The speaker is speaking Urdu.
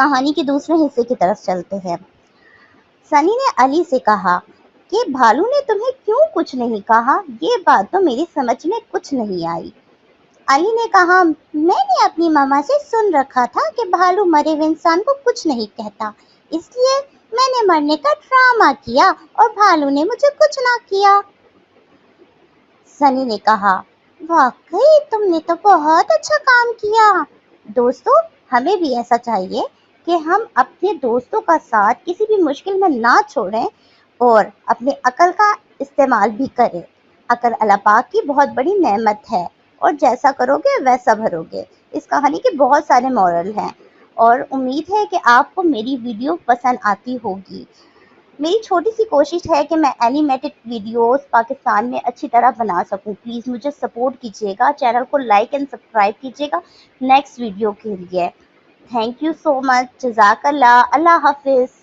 کہانی کے دوسرے حصے کی طرف چلتے ہیں۔ سنی نے علی سے کہا کہ بھالو نے تمہیں کیوں کچھ نہیں کہا؟ یہ بات تو میری سمجھ میں کچھ نہیں آئی۔ علی نے کہا، میں نے اپنی ماما سے سن رکھا تھا کہ بھالو مرے ہوئے انسان کو کچھ نہیں کہتا، اس لیے میں نے مرنے کا ڈرامہ کیا اور بھالو نے مجھے کچھ نہ کیا۔ سنی نے کہا، واقعی تم نے تو بہت اچھا کام کیا۔ دوستو، ہمیں بھی ایسا چاہیے کہ ہم اپنے دوستوں کا ساتھ کسی بھی مشکل میں نہ چھوڑیں اور اپنے عقل کا استعمال بھی کریں۔ عقل اللہ پاک کی بہت بڑی نعمت ہے اور جیسا کرو گے ویسا بھرو گے۔ اس کہانی کے بہت سارے مورل ہیں اور امید ہے کہ آپ کو میری ویڈیو پسند آتی ہوگی۔ میری چھوٹی سی کوشش ہے کہ میں اینیمیٹڈ ویڈیوز پاکستان میں اچھی طرح بنا سکوں۔ پلیز مجھے سپورٹ کیجیے گا، چینل کو لائک اینڈ سبسکرائب کیجیے گا نیکسٹ ویڈیو کے لیے۔ تھینک یو سو مچ، جزاک اللہ، اللہ حافظ۔